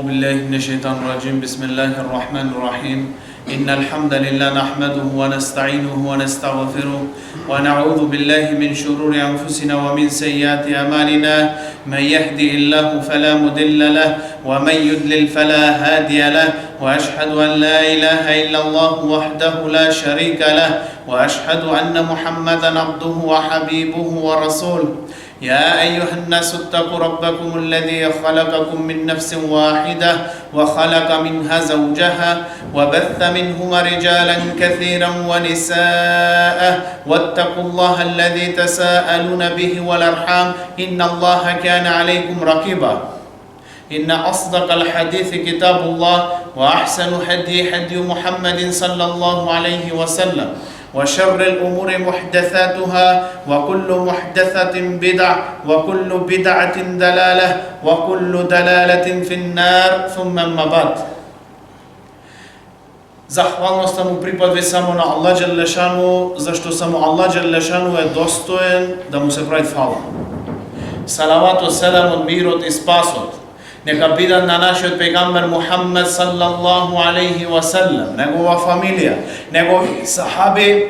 بالله من الشيطان الرجيم بسم الله الرحمن الرحيم إن الحمد لله نحمده ونستعينه ونستغفره ونعوذ بالله من شرور أنفسنا ومن سيئات أعمالنا من يهدي الله فلا مضل له ومن يضلل فلا هادي له وأشهد أن لا إله إلا الله وحده لا شريك له وأشهد أن محمدا عبده وحبيبه ورسوله يا أيها الناس اتقوا ربكم الذي خلقكم من نفس واحدة وخلق منها زوجها وبث منهما رجالا كثيرا ونساء واتقوا الله الذي تساءلون به والأرحام إن الله كان عليكم رقيبا إن أصدق الحديث كتاب الله وأحسن هدي محمد صلى الله عليه وسلم وشر الأمور محدثاتها وكل محدثة بدعة وكل بدعة دلالة وكل دلالة في النار ثم أما بعد. Zahvalnost mu pripaduje samo na Allah Đelešanu, zašto samo Allah Đelešanu je dostojen da mu se pravi hvala. Salavat, selam od mirot i spasot neka bidan na našeg pejgamber Muhammed sallallahu alaihi wa sallam, njegova familija, njegovi sahabi,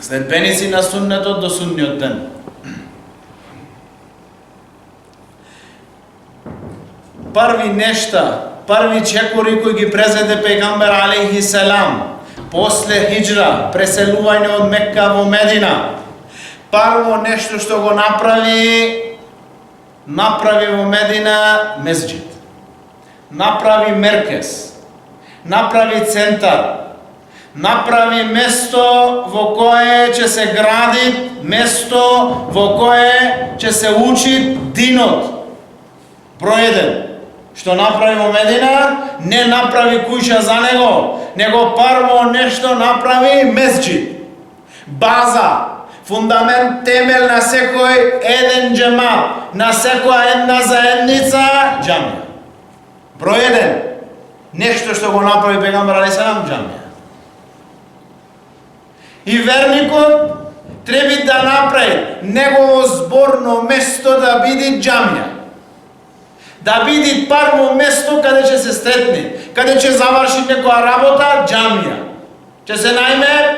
sledbenici na sunnetu do sunnjot den. Prvi čekori koji gi prezede pejgamber alaihi salam, posle hijra, preseluvanje od Mekka vo Medina, prvo nešto što go napravi vo Medina mesdžid, napravi merkez, napravi centar, napravi mesto vo koje će se graditi, mesto vo koje će se učiti dinot. Broj 1. Što napravimo Medina, ne napravi kuća za nego prvo nešto napravi mesdžid. Baza, fundament, temelj na sekoj jedan džemat, na sekoja jedna zajednica, džamija. Broj 1. Nešto što go napravi pejgamber alejhi selam, džamija. I vernikot treba da napravi njegovo zborno mesto da bidi džamija. Da bidi prvo mesto kada će se stretni, kada će završiti nekoja rabota, džamija. Će se najme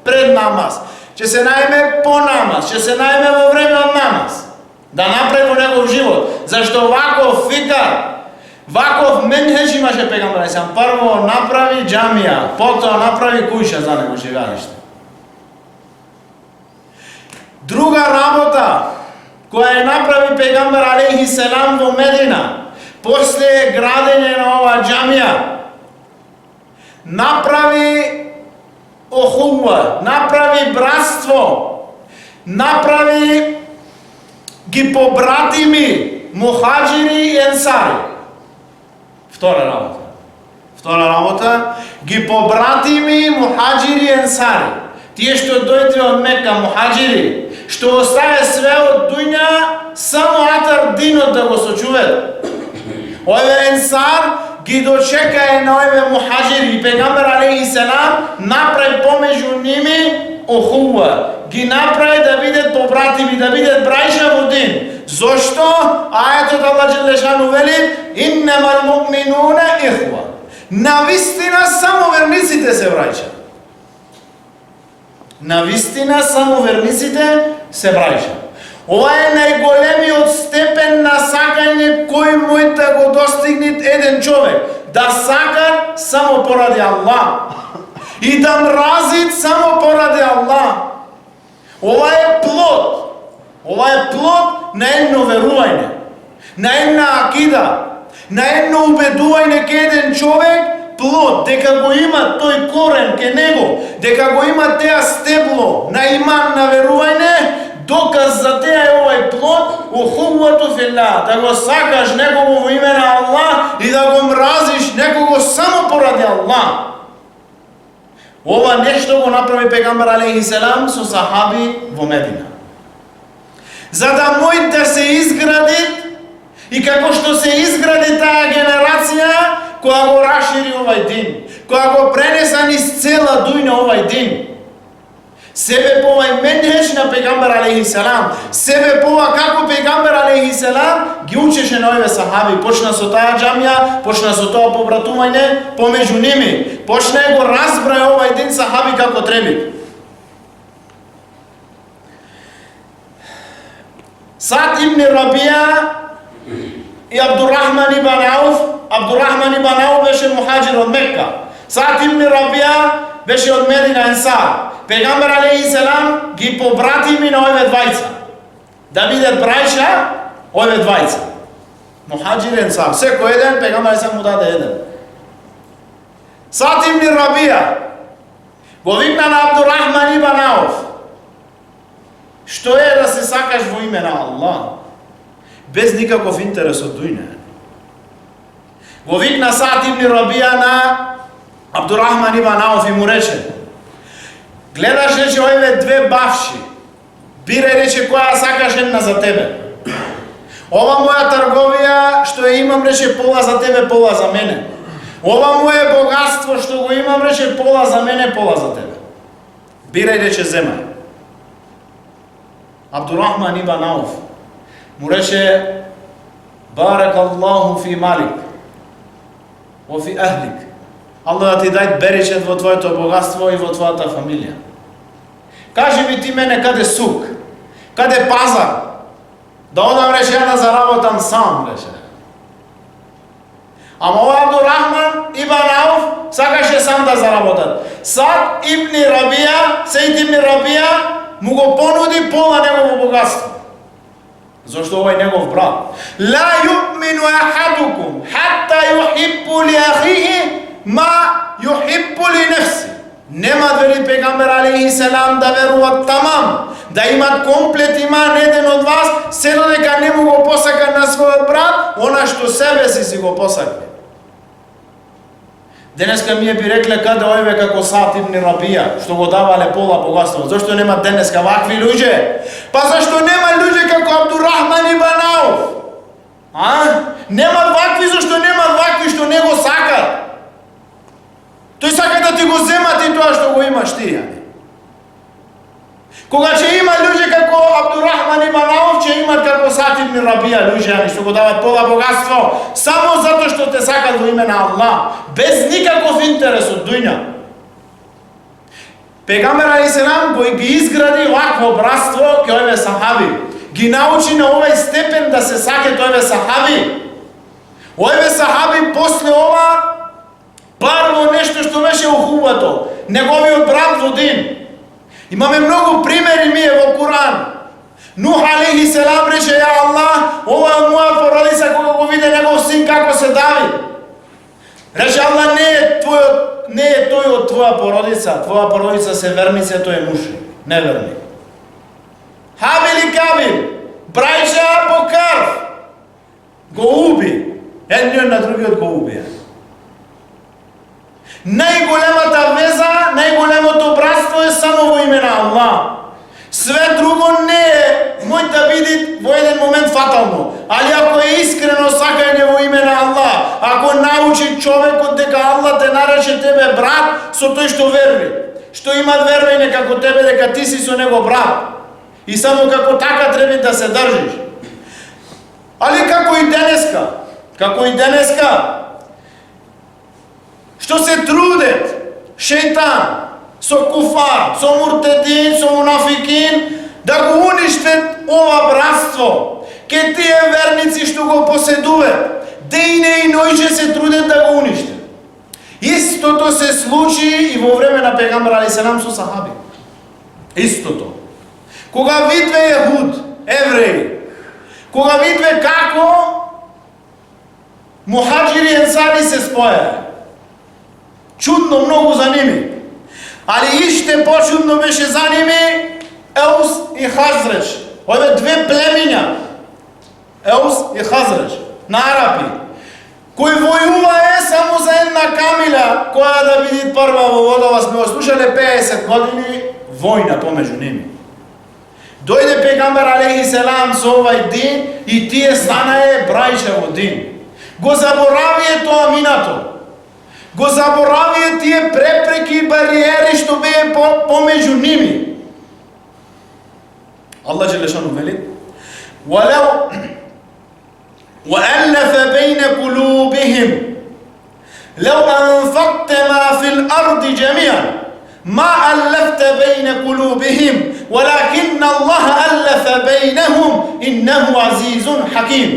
pred namaz, će se najme po namaz, će se najme vo vreme od namaz. Da napravimo njegov život. Zašto ovako fikar, ovako menheđ imaše pejgamber alejhi selam. Prvo napravi džamija, potom napravi kuća za nego živjanište. Druga rabota koja je napravi pejgamber alejhi selam vo Medina, poslije gradenja na ova džamija, napravi ohuva, napravi bratstvo, napravi gi pobratimi, muhađiri i ensari. Vtora rabota, gi pobratimi, muhađiri i ensari. Tije što dojde od Meka, muhađiri, što ostaje sve od dunja, samo atar dinot da go sočuve. Ove ensar gi dočekaje na ove muhađiri i pejgamber alejhi selam napravi pomeđu njimi ohuva. Gi napravi da videt pobratimi, da videt brajša u din. Zašto? Ajetot Allah Đelešanu veli innemal mu'minune ihva. Na vistina samo vernicite se brajša. Na vistina samo vernicite se brajša. Ова е најголемиот степен на сакање кој може да го достигне еден човек. Да сака само поради Аллах. И да мрази само поради Аллах. Ова е плод. Ова е плод на едно верување. На една акида. На едно убедување ке еден човек плод, дека го има тој корен ке него, дека го има теа стебло на иман на верување. Доказ за тея е овај плод, ухувато филла, да го сакаш некого во име на Аллах и да го мразиш некого само поради Аллах. Ова нешто го направи пегамбар алейхи селам со сахаби во Медина. За да мој да се изгради и како што се изгради таа генерација која го расшири овај дин, која го пренеса низ цела дујна овај дин. Себе по овај менхедж на пегамбер алейхи селам, себе по ова како пегамбер алейхи селам ги учеше на овие сахаби. Почна со таа џамија, почна со тоа побратување помеѓу ними. Почна и го разбра овај ден сахаби како треби. Саад ибн Рабија и Абдурахман ибн Ауф. Абдурахман ибн Ауф беше мухаџир од Мекка. Саад ибн Рабија беше од Медина Енсар. Пегамбер алейхи селам ги побратими на овие двајца. Да бидат браќа овие двајца. Мухаџир Енсар. Секој еден, пегамбер алейхи селам му даде еден. Саад ибн Рабија го викна на Абдурахман ибн Ауф. Што е да се сакаш во име на Аллах, без никаков интерес од дуња? Го викна Саад ибн Рабија на Абдурахман ибн Ауф и му рече: гледаш, рече, овие две бавши, бирај, рече, која сакаш една за тебе. Ова моја трговија што ја имам, рече, пола за тебе, пола за мене. Ова моје богатство што го имам, рече, пола за мене, пола за тебе. Бирај, рече, земај. Абдурахман ибн Ауф му рече: барак Аллаху фи малик во фи ахлик. Аллах да ти дај беречет во твоето богатство и во твојата фамилија. Кажи ми ти мене каде сук, каде пазар, да одам, рече, ја да заработам сам, рече. Ама ова Абдурахман ибн Ауф сакаше сам да заработат. Саад ибн Рабија, Саид ибн Рабија му го понуди пола негово богатство. Зошто овај негов брат? Ла ю'мину ахадукум хатта юхиббу ли ахихи ма юхиббу ли нефси. Нема, вели пегамбер алейхи селам, да веруват тамам, да имат комплет иман еден од вас, се додека не му го посака на својот брат она што себе си го посака. Денеска ми би рекле каде овие како Саад ибн Рабија, што го давале пола богатство. Зошто нема денеска вакви луѓе? Па зашто нема луѓе како Абдурахман ибн Ауф? Нема вакви, зашто нема вакви што не го сакат. Тој сака да ти го зема ти тоа што го имаш ти. Кога ќе има луѓе како Абдурахман ибн Ауф, ќе имат како Саад ибн Рабија луѓе што го дават пола богатство само затоа што те сакат во име на Аллах, без никаков интерес од дуња. Пегамбер алейхи селам го ги изгради вакво братство ке овие сахаби. Ги научи на овој степен да се сакат овие сахаби. Овие сахаби после ова парво нешто што беше ухубато, неговиот брат во дин. Имаме многу примери ние во Куран. Нух алейхи селам рече: ја Аллах, ова е моја породица, кога го виде негов син како се дави. Рече Аллах: не е тој од твоја породица се верници, тој е мушрик, неверник. Хабил и Кабил, браќа по крв, го уби, едниот на другиот го убија. Најголемата веза, најголемото братство е само во име на Аллах. Све друго не е, може да биде во еден момент фатално, али ако е искрено сакање во име на Аллах, ако научи човекот дека Аллах те нарече тебе брат со тој што верви, што има вервење како тебе дека ти си со него брат, и само како така треба да се држиш. Али како и денеска, што се трудет шејтан со куфар, со муртедин, со мунафикин да го уништет ова братство, ке тие верници што го поседуват, дејне и ноќе се трудат да го уништет. Истото се случи и во време на пегамбер алейхи селам со сахаби. Истото. Кога видве јехуд, евреи, кога видве како мухаџири и енсари се спојале, чудно многу за ними. Али иште почудно беше за ними Еус и Хазреч. Овие две племиња, Еус и Хазреч, на арапи, кои војувае само за една камила, која да биде прва во водова, сме ослушале 50 години војна помеѓу ними. Дојде пегамбер алейхи селам со овај дин и тие станае браќа во дин. Го заборавие тоа минато. Го заборавие тие препреки и бариери што беа помеѓу ними. Allah Đelešanu veli وَأَلَّفَ بَيْنَ قُلُوبِهِمْ لَوْ أَنْفَقْتَ مَا فِي الْأَرْضِ جَمِيعًا مَا أَلَّفْتَ بَيْنَ قُلُوبِهِمْ وَلَكِنَّ اللَّهَ أَلَّفَ بَيْنَهُمْ إِنَّهُ عَزِيزٌ حَكِيمٌ.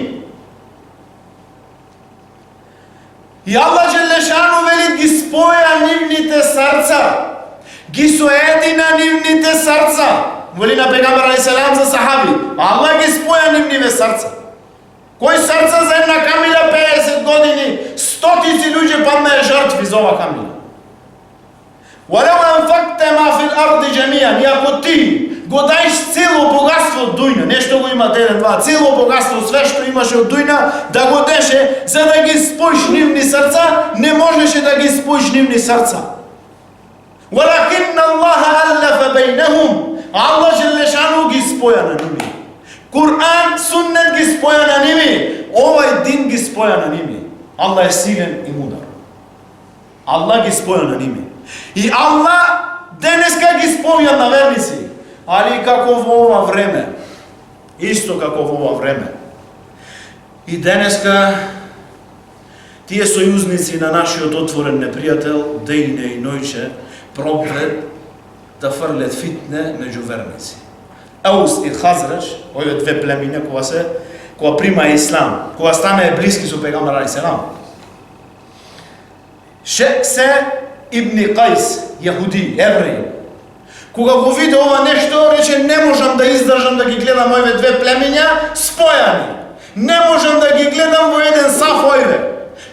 I Allah Đelešanu veli gi spoja nivните srca, gi sojedina nivните srca. Veli na Pegamber a.s. za sahabi, Allah gi spoja nivnive srca. Koji srca za jedna kamila 50 godini, stotisi ljudi padne žrtvi za ova kamila. وَلَوْ أَنْفَقْتَ مَا فِي الْأَرْضِ جَمِيعًا. I ako ti go daješ cijelo bogatstvo od dujna, nešto go ima 1-2, cijelo bogatstvo, sve što imaš od dujna, da go deše, za da gi spojiš nivni srca, ne možeš da gi spojiš nivni srca. وَلَكِنَّ اللَّهَ أَلَّفَ بَيْنَهُمْ. Allah Đelešanu gi spoja na njimi. Kur'an, sunnet gi spoja na njimi. Ovaj din gi spoja na njimi. Allah je silen i mudar. Allah gi spoja na njimi. I Allah deneska gi spoja na vernici. Ali kako v ova vreme. Isto kako v ova vreme. I deneska tije sojuznici na našиот otvoren neprijatelj, dejne i nojče, pробват да фрлят фитне меѓу верници. Аус и Хазрач, овие две племиња која прима ислам, која стане блиски со Пегамбер алейхиссалам. Се ибн Кајс, јахуди, евреј, кога го види ова нешто, рече не можам да издржам да ги гледам овие две племиња спојани. Не можам да ги гледам во еден саф овие.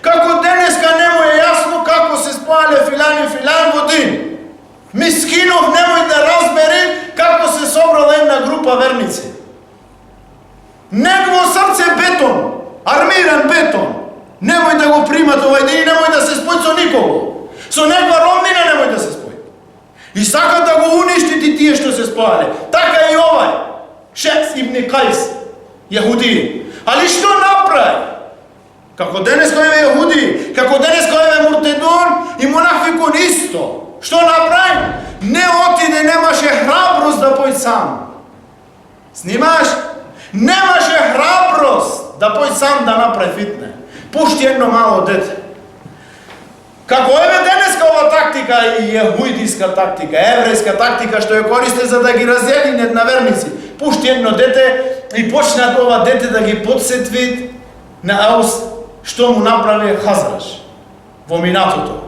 Како денеска не му е јасно како се спојале филан и филан во дин. Мискинов немој да разбери како се собрала една група верници. Негово срце бетон, армиран бетон. Немој да го примат овај ден и немој да се спои со никого. Со неква ромнина немој да се спои. И сака да го уништити тие што се спојале. Така и овај, Шекс ибн Кајс, јахуди. Али што направи? Како денес кој е јахуди, како денес кој е муртедон и монафикун исто. Што направи? Не отиде, немаше храброст да појде сам. Снимаш? Немаше храброст да појде сам да направи фитне. Пушти едно мало дете. Како еве денеска ова тактика и јахуидиска тактика, еврејска тактика што ја користи за да ги раздели на верници. Пушти едно дете и почна ова дете да ги подсетви на Аус што му направи Хазрач во минатото.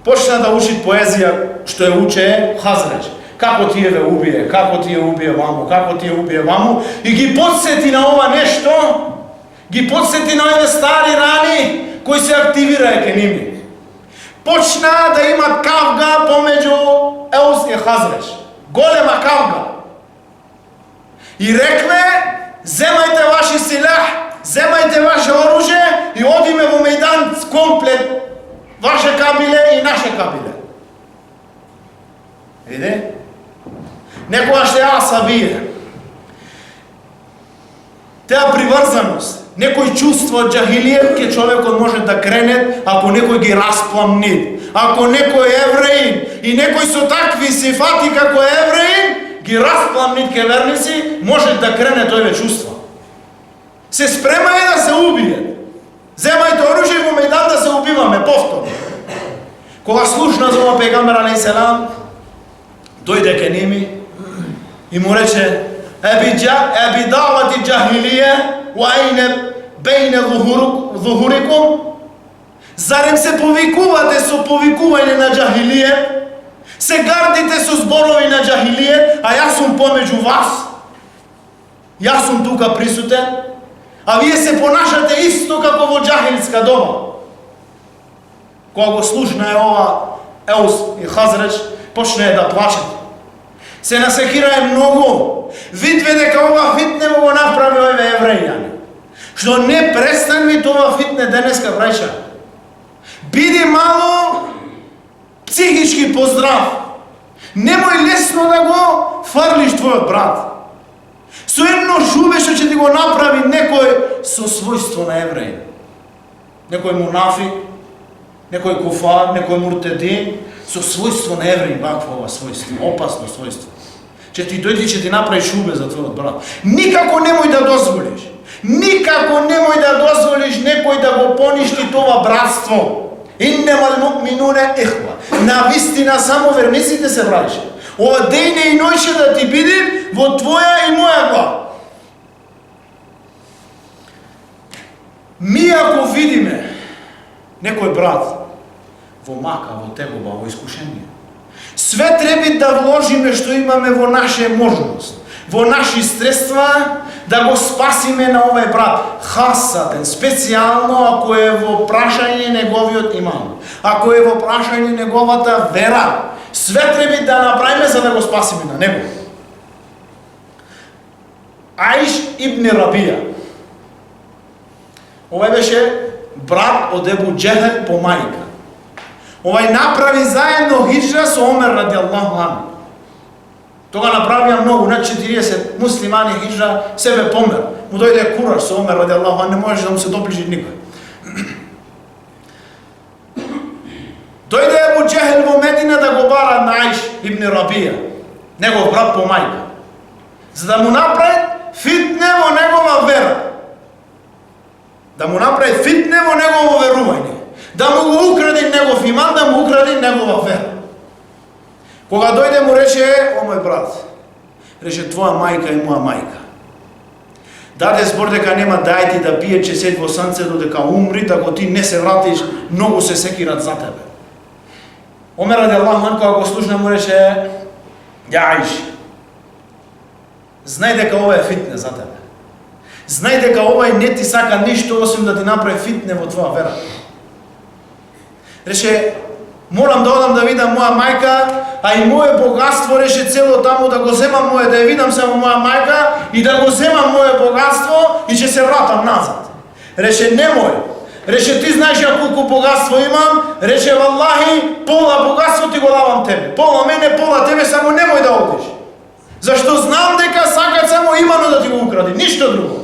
Почна да учи поезија што ја уче Хазрач. Како тие ве убие, како тие убие ваму, како тие убие ваму и ги подсети на ова нешто, ги подсети на овие стари рани кои се активираја ке ними. Почна да имат кавга помеѓу Аус и Хазрач. Голема кавга. И рекле, земајте ваши силах, земајте ваше оружје и одиме во мејдан комплет. Ваше кабиле и наше кабиле. Виде? Некојаш е асабија. Теа приврзаност, некој чувство од џахилијет ке човекот може да крене ако некој ги распламни. Ако некој евреин и некој со такви сифати како евреин ги распламни ке верници, може да крене тојве чувство. Се спремај да се убие. Земајте оружје во мејдан да се убиваме повторно. Кога слушна за ова Пегамбер алейхиссалам, дојде ке ними и му рече: "Еби давати џахилија ва ајне бейне ظهورикум?" Зарем се повикувате со повикување на џахилија? Се гардите со зборови на џахилија, а јас сум помеѓу вас? Јас сум тука присутен? А вие се понашате исто како во џахилска доба. Кога го слушна ова Аус и Хазрач, почне да плачат. Се насекирае многу. Видве дека ова фитне го направи овие еврејани. Што не престани тоа фитне денеска, браќа. Биди мало психички поздрав. Немој лесно да го фрлиш твојот брат. Со едно жубе што ќе ти го направи некој со својство на евреј. Некој мунафик, некој куфар, некој муртедин, со својство на евреј, вакво ова својство, опасно својство. Че ти дојде, че ти направи шубе за твојот брат. Никако немој да дозволиш. Никако немој да дозволиш некој да го поништи това братство. Иннемал му'минуне ихва. Навистина само верниците се браќа. Ова дејне и ноќе да ти биде во твоја и моја глава. Ми ако видиме некој брат во мака, во тегоба, во искушение, све треба да вложиме што имаме во наша можност, во наши средства, да го спасиме на овој брат. Хасатен, специјално ако е во прашање неговиот иман, ако е во прашање неговата вера, све треба да направиме за да го спасиме на него. Аиш ибн Рабија. Овој беше брат од Ебу Джехел по мајка. Овој направи заедно хиджра со Омер радијаллаху анху. Тога направија многу, над 40 муслимани хиджра, себе помер. Му дојде кураж со Омер радијаллаху анху, не можеше да му се доближи никој. Дојде Ебу Джехел во Медина да го бара на Аиш ибн Рабија, негов брат по мајка, за да му направи фитне во негова вера. Да му направи фитне во негово верување. Да му го укради негов иман, да му укради негова вера. Кога дојде му рече, о мој брат, рече, твоја мајка е моја мајка. Даде збор дека нема дај ти да пие чесет во сонцето дека умри, ако ти не се вратиш, многу се секират за тебе. Омер радијаллаху анху кога го слушна му рече, ја Аиш, знај дека ова е фитне за тебе. Знај дека овај не ти сака ништо осим да ти направи фитне во твоја вера. Рече, морам да одам да видам моја мајка, а и моје богатство, рече, цело таму да го земам моје, да ја видам само моја мајка и да го земам моје богатство и ќе се вратам назад. Рече, немој. Рече, ти знаеш ја колку богатство имам, рече, валлахи, пола богатство ти го давам тебе. Пола мене, пола тебе, само немој да одиш. Зашто знам дека сакат само имано да ти го укради, ништо друго.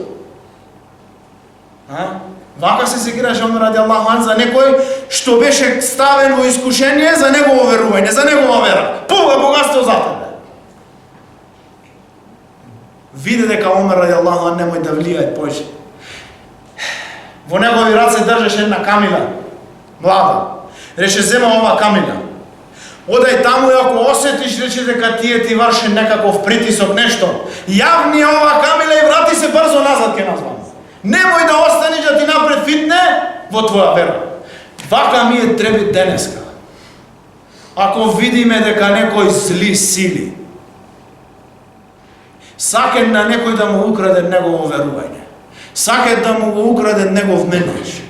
Вака се секираше Омер радијаллаху анху за некој што беше ставен во искушение за негово верување, за негова вера. Пола богатство за тебе. Виде дека Омер радијаллаху анху немој да влијае повеќе. Во негови раце држеше една камила, млада. Рече, зема ова камила. Одај таму и ако осетиш, рече дека тие ти врши некаков притисок, нешто, јавни ова камила и врати се брзо назад ке нас ваму. Немој да останеш да ти напред фитне во твоја вера. Вака ми е треба денеска. Ако видиме дека некој зли сили саке на некој да му украде негово верување, саке да му го украде негов менеж,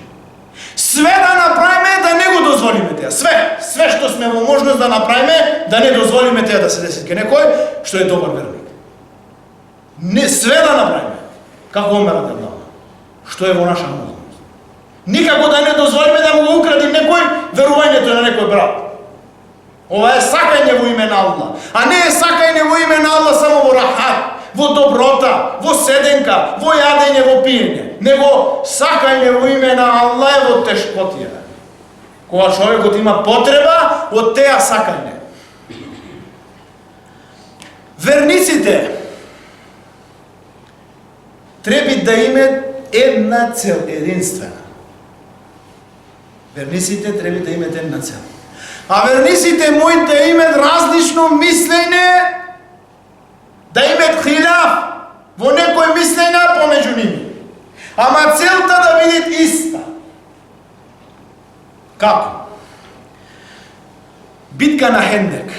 све да направиме да не го дозволиме теа. Све што сме во можност да направиме да не дозволиме теа да се деси ке некој што е добар верник. Не све да направиме, како Омер радијаллаху, што е во наша можност. Никако да не дозволиме да му го укради некој верувањето на некој брат. Ова е сакање во име на Аллах, а не е сакање во име на Аллах само во рахат, во доброта, во седенка, во јадење, во пиење. Него сакање во име на Аллах е во тешкотија. Кога човекот има потреба, од теа сакање. Верниците треба да имат една цел, единствена. Верниците треба да имат една цел. А верниците мој да имат различно мислење, да имат хилаф во некој мислење помеѓу ними. Ама целта да биде иста. Како? Битка на Хендек.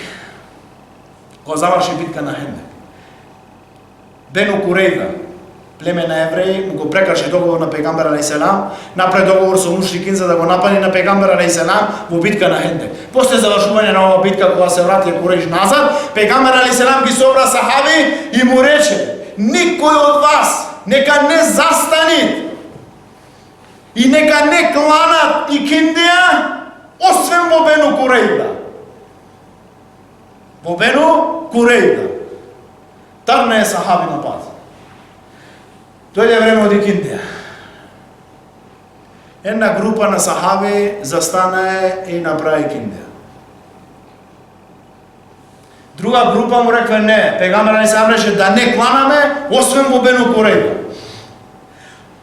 Кога заврши битка на Хендек, Бену Курейда, племе на евреи, му го прекрши договор на пегамбер алейхиселам, направи договор со мушрикин за да го нападне на пегамбер алейхиселам во битка на Хендек. После завршување на ова битка, кога се врати Курейш назад, пегамбер алейхиселам ги собра сахаби и му рече: никој од вас нека не застани и нека не кланат и киндија, освен во Бену Курейда. Во Бену Курейда. Тргна е сахаби на пат. Дојде време од Икиндија. Една група на сахаби застана и направи Икиндија. Друга група му рекла не, пегамбер алейхиссалам рече да не кланаме, освен во Бену Курейда.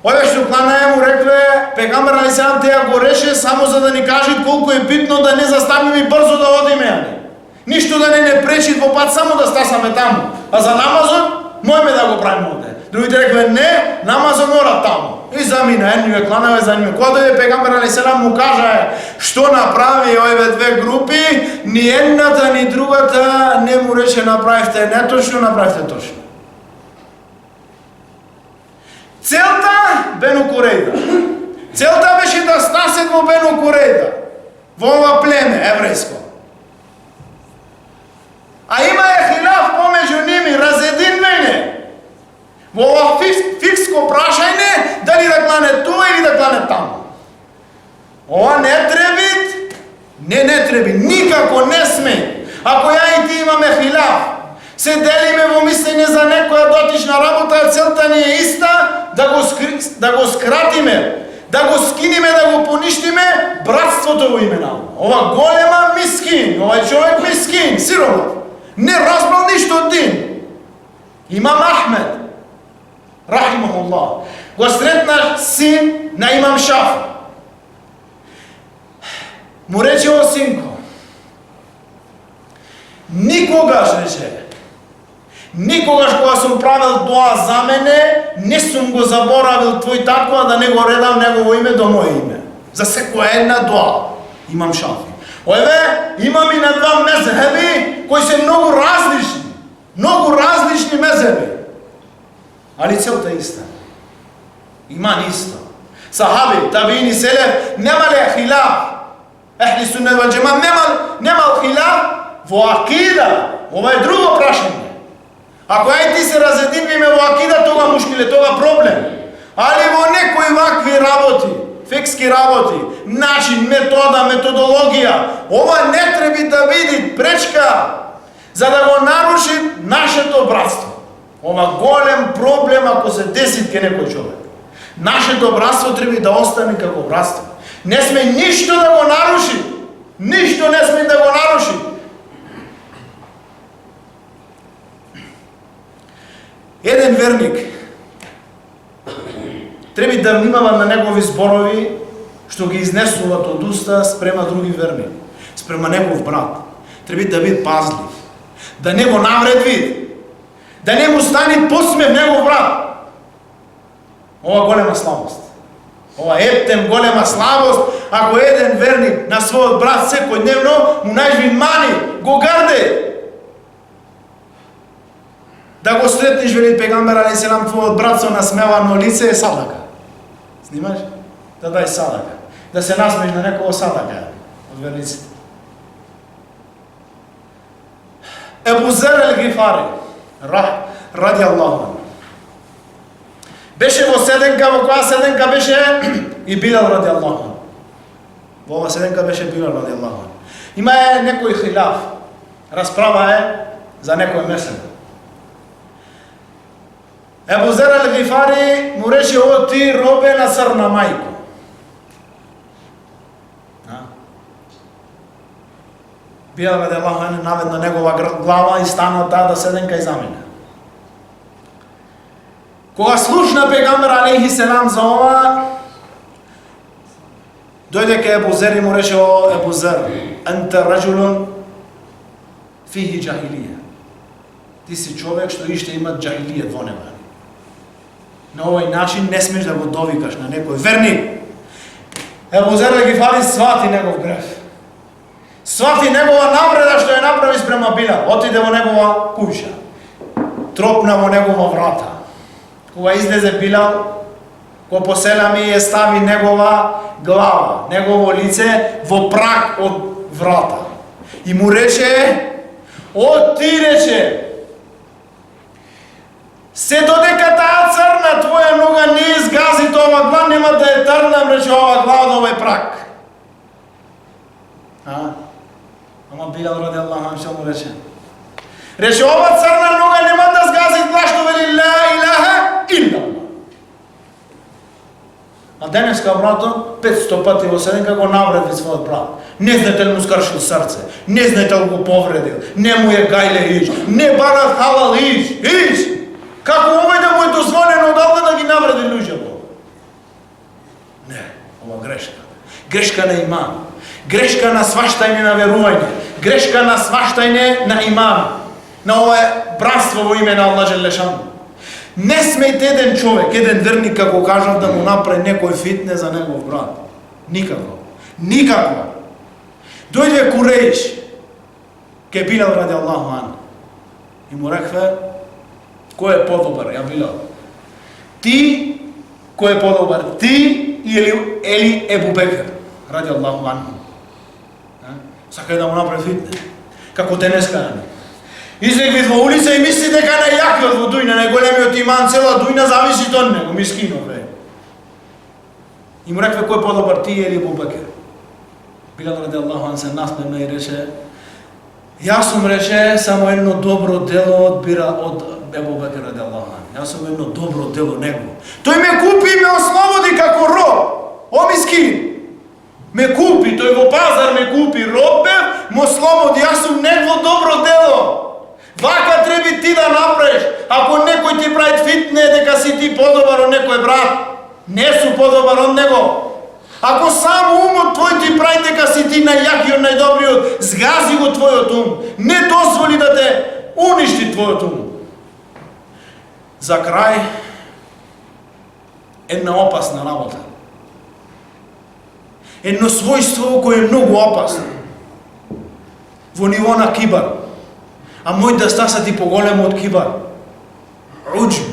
Овие што кланае му рекле, пегамбер алейхиссалам теја го реше само за да ни каже колку е битно да не застанеме и брзо да одиме. Ништо да не пречи во пат, само да стасаме таму. А за намазот, мојме да го правиме овде. Другите рекле не, намазот мора таму. И замина, едниве кланове за ниве. Кога дојде пегамбер алейхиссалам му каже што направи овие две групи, ни едната ни другата не му рече направивте неточно, направивте точно. Целта Бену Курейда. Целта беше да стасет во Бену Курейда, во ова племе еврејско. А има хилаф помеѓу ними, разединвање. Во ова фикско прашање, дали да клане тоа или да клане таму. Ова не треби, не треби, никако не сме. Ако ја и ти имаме хилаф, се делиме во мислење за некоја дотична работа, целта ни е иста, да го скратиме, да го скиниме, да го поништиме братството во име на ова голема мискин, овај човек мискин, сиромат. Не разбрал ништо од дин. Имам Ахмед, рахимахуллах, го сретна син на имам Шафи. Му рече о синко, никогаш рече, никогаш кога сум правил дуа за мене, не сум го заборавил твој таква да не го редам негово име до моје име. За секоја една дуа имам Шафи. Ове имам и на два мезхеби кои се многу различни мезхеби. Али целта иста. Иман исто. Сахаби, табиини, селеф, немале хилаф. Ехли суннет вал џемаат немал хилаф во акида. Ова е друго прашање. Ако ја ти се разединвиме во акида, тога мушкиле, тога проблем. Али во некои вакви работи, фикски работи, начин, метода, методологија, ова не треба да биде пречка за да го наруши нашето братство. Ова голем проблем ако се деси ке некој човек. Нашето братство треба да остане како братство. Не сме ништо да го наруши. Ништо не сме да го наруши. Еден верник треба да внимава на негови зборови што ги изнесуваат од уста спрема други верни, спрема негов брат. Треба да биде пазлив, да не го навредви, да не му стане посмев негов брат. Ова голема слабост. Ова ептем голема слабост, ако еден верник на својот брат секојдневно му најжби мани, го гарде. Да го сретнеш, вели пегамбер алейхиссалам, твојот брат со насмевано лице е садака. Снимаш? Да дај садака. Да се насмееш на некој садака од верниците. Ебу Зер ел-Гифари, ради Аллаху. Беше во седенка, во која седенка беше и Билал ради Аллаху. Во ова седенка беше Билал ради Аллаху. Има некој хилаф, расправа е за некој месец. Ебу Зер ел-Гифари му рече, о ти робе на црна мајко. Билал ради Аллаху наведна негова глава и стана таа да седенка и замина. Кога слушна пегамбер алейхиссалам за ова, дојде ке Ебу Зер и му рече, о Ебу Зер, анта раджулун фихи џахилија. Ти си човек што иште имат џахилијет во него. На овој начин не смеш да го довикаш на некој верник. Ебу Зер ел-Гифари свати негов греф. Свати негова навреда што ја направи спрема Билал. Отиде во негова куќа. Тропна во негова врата. Кога излезе Билал, го поселами и стави негова глава, негово лице во праг од врата. И му рече, о ти рече, се додека таа црна твоја нога не изгази тоа глава, нема да ја трнам, рече, ова глава на овој праг. Ама Билал ради Аллаху што му рече? Рече, ова црна нога нема да згази глава што вели ла илаха илла. А денеска, брато, 500 пати во седен како навреди својот брат. Не знаете ли му скршил срце, не знаете ли го повредил, не му е гајле иш, не барат халал иш. Како овој да му е дозволено одавде да ги навреди луѓе во? Не, ова грешка. Грешка на иман. Грешка на сваштање на верување. Грешка на сваштање на иман. На ова братство во име на Аллах Желешан. Не смејте еден човек, еден верник, како кажав, да му направи некој фитне за негов брат. Никако. Никако. Дојде Курейш, ке Билал ради Аллаху ан. И му рекве, кој е подобар? Ја Билал. Ти, кој е подобар? Ти или Ебу Бекер ради Аллаху ан. Сака да му направи фитне. Како денеска не. Излегли во улица и мисли дека најјакиот во Дујна, најголемиот иман, цела Дујна зависи од него, мискинов е. И му рекве кој подобар, ти или Ебу Бекер? Билал ради Аллаху ан се насмевна и рече, јас сум рече само едно добро дело одбира од Ебу Бекер ради Аллаху ан. Јас сум едно добро дело него. Тој ме купи и ме ослободи како роб. О мискин. Ме купи, тој во пазар ме купи, роб бев, ме ослободи, јас сум негово добро дело. Вака треба ти да направиш. Ако некој ти прави фитне дека си ти подобар од некој брат, не су подобар од него. Ако само умот твој ти прави дека си ти најјакиот, најдобриот, згази го твојот ум. Не дозволи да те уништи твојот ум. За крај, една опасна работа. Едно својство кое е многу опасно. Во ниво на кибар. А мој да стаса ти поголемо од кибар. Уџб.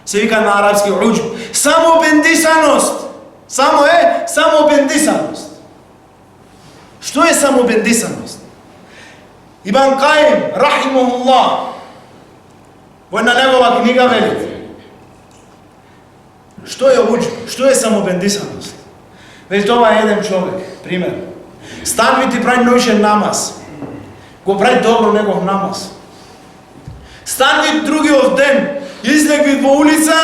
Се вика на арапски уџб. Само бендисаност. Само бендисаност. Што е само бендисаност? Ибн Каим, рахимахуллах, во една негова книга вели. Што е уџб? Што е само бендисаност? Вели тоа е еден човек, пример. Станви ти прави ноќен намаз. Го прави добро негов намаз. Станви другиот ден, излегли во улица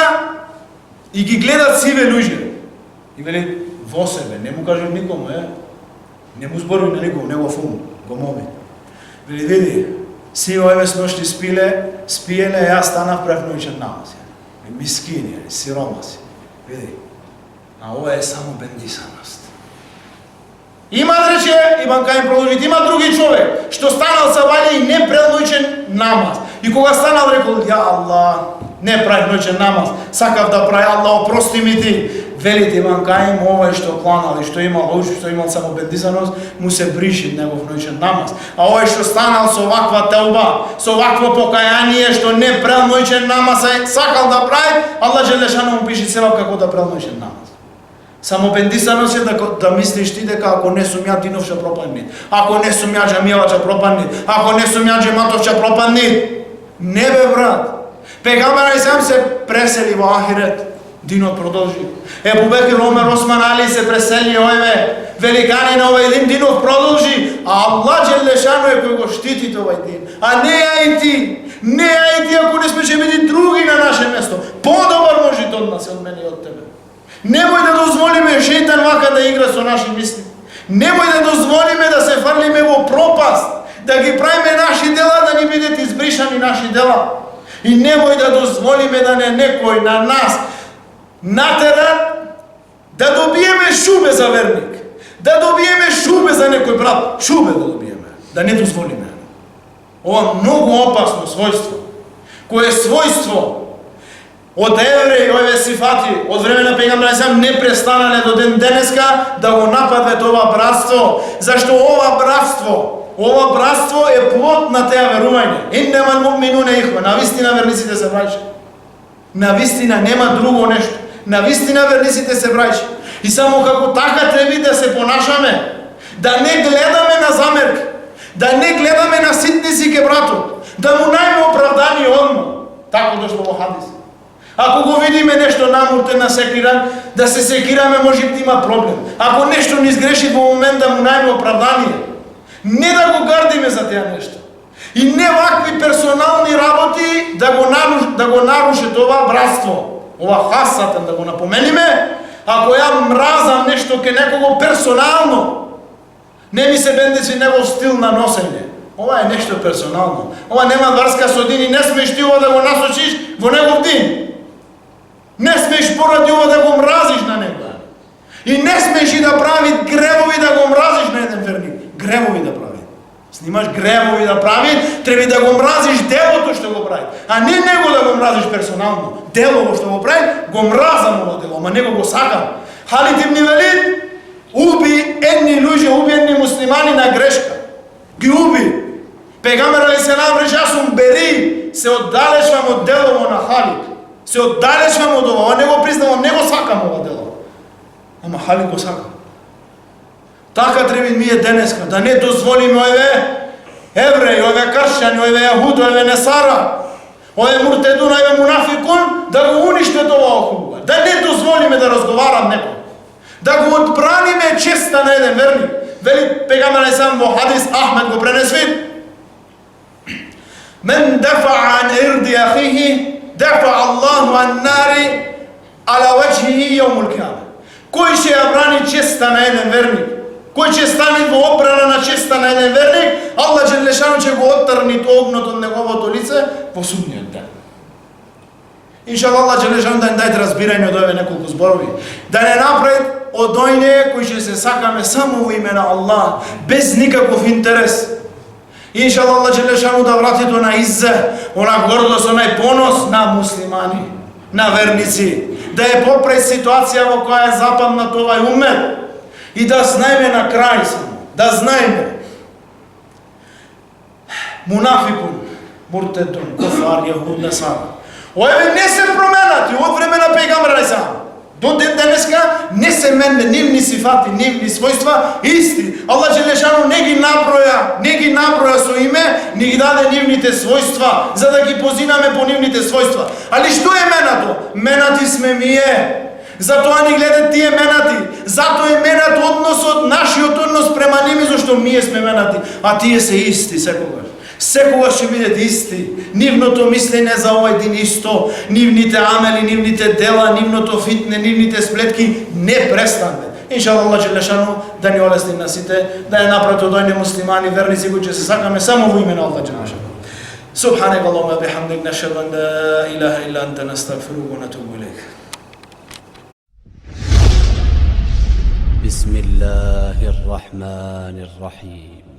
и ги гледат сиве луѓе. И вели во себе, не му кажем никому, не му зборува на никому, негов ум, го моми. Вели, види, си ове сношти спиеле, јас станав прав ноќен намаз. Мискини, сирома си. Види, а ова е само бендисаност. Има, рече, Ибн Каим продолжи, има други човек, што станал сабајле и не прел ноќен намаз. И кога станал, рекол, ја Аллах, не прави ноќен намаз, сакав да прави, Аллах, опрости ми ти. Велите Ибн Каим, овој што кланал и што имал уџб, што имал само бендисаност, му се бриши негов ноќен намаз. А овој што станал со ваква телба, со вакво покаяние, што не прел ноќен намаз, сакал да прави, Аллах Желешану му пише севап како да прел ноќен намаз. Само бендисаност е да мислиш ти дека ако не сум ја Динов ќе пропадне, ако не сум ја Џамила ќе пропадне, ако не сум ја Џематов ќе пропадне. Не бе брат. Пегамбер сам се пресели во ахирет. Динот продолжи. Ебу Бекир, Омер, Осман, Али се пресели ове великани на овој дин, Динот продолжи, а Аллах Желешану е кој го штити овој дин. А не ја и ти. Не ја и ти, ако не сме ќе биде други на наше место. Подобар може од нас, од мене и од тебе. Немој да дозволиме шејтан вака да игра со наши мисли. Немој да дозволиме да се фрлиме во пропаст, да ги правиме наши дела, да ни бидат избришани наши дела. И немој да дозволиме да не некој на нас натера да добиеме шубе за верник, да добиеме шубе за некој брат, шубе да добиеме, да не дозволиме. Ова многу опасно својство, кое својство од евреи, овие сифати, од време на пегамбер сам не престанале до ден денеска да го нападнат ова братство, зашто ова братство е плод на теа верување. Иннамал муъминуна ихва, навистина верниците се браќа. Навистина нема друго нешто. Навистина верниците се браќа. И само како така треба да се понашаме, да не гледаме на замерки, да не гледаме на ситници ке братот, да му најме оправдание одма. Тако дошло во хадис. Ако го видиме нешто намуртен на секиран, да се секираме, може да има проблем. Ако нешто ни сгреши во момент, да му најме оправдание. Не да го гардиме за теа нешто. И не вакви персонални работи да го нарушат ова братство. Ова хасатен да го напомениме, Ако ја мразам нешто ке некого персонално, не ми се бендеци негов стил на носење. Ова е нешто персонално. Ова нема врска со дин и не смеш ти ова да го насочиш во негов дин. Не смеш поради ова да го мразиш на него. И не смеш и да прави гревови да го мразиш на еден верник. Гревови да прави. Снимаш гревови да прави, треба да го мразиш делото што го прави. А не него да го мразиш персонално. Делово што го прави, го мразам ова дело, ама него го сакам. Халид ибн Велид уби едни луѓе, уби едни муслимани на грешка. Ги уби. Пегамбер алейхиселам рече, аз сум бери, се оддалечвам од делово на Халид. Се оддалечвам од ова, не го признавам, не го сакам ова дело. Ама Халид го сакам. Така треба ние денеска, да не дозволиме овие евреи, овие кршćани, овие јахуди, овие несара, овие муртедун, овие мунафикун, да го уништат ова околу. Да не дозволиме да разговарам некој. Да го одбраниме честа на еден верник. Вели пегамбер алейхиселам во хадис, Ахмед го пренеси, Мен дафа ан ирди ахихи, дафа Аллаху ан нари ала ваджхихи јаумул кијама. Кој ќе ја брани честа на еден верник? Кој ќе стане во одбрана на честа на еден верник? Аллах џелешану ќе го оттрни огнот од неговото лице во судниот ден. Иншаллах, Аллах џелешану да ни даде разбирање од овие неколку зборови. Да не направи од оње кои ќе се сакаме само во име на Аллах, без никаков интерес. Иншаллах, Аллах џелешану да врати до на иззе, она гордост, онај понос на муслимани, на верници. Да е попред ситуација во која е западнат овај умет. И да знаеме на крај само, да знаеме. Мунафикун, муртедун, кофар, јахуд, несара. Овие не се променати од време на пегамбер алейхиселам. До ден денеска не се мене нивни сифати, нивни својства исти. Аллах џелешану не ги наброја со име, ни ги даде нивните својства, за да ги позинаме по нивните својства. Али што е менато? Менати сме ние. Затоа ни гледат тие менати. Затоа е менат односот, нашиот однос према ними, зашто ние сме менати, а тие се исти секогаш. Секогаш ќе бидат исти. Нивното мислење за овој ден исто, нивните амели, нивните дела, нивното фитне, нивните сплетки не престанат. Иншаллах, Аллах џелешану да ни олесни на сите, да ја направи од оње муслимани, верници кои ќе се сакаме само во име на Аллах џелешану. Субханак Аллахумма бихамдик, нашхаду ан ла илаха илля анта, настагфирука ва натубу илейк. بسم الله الرحمن الرحيم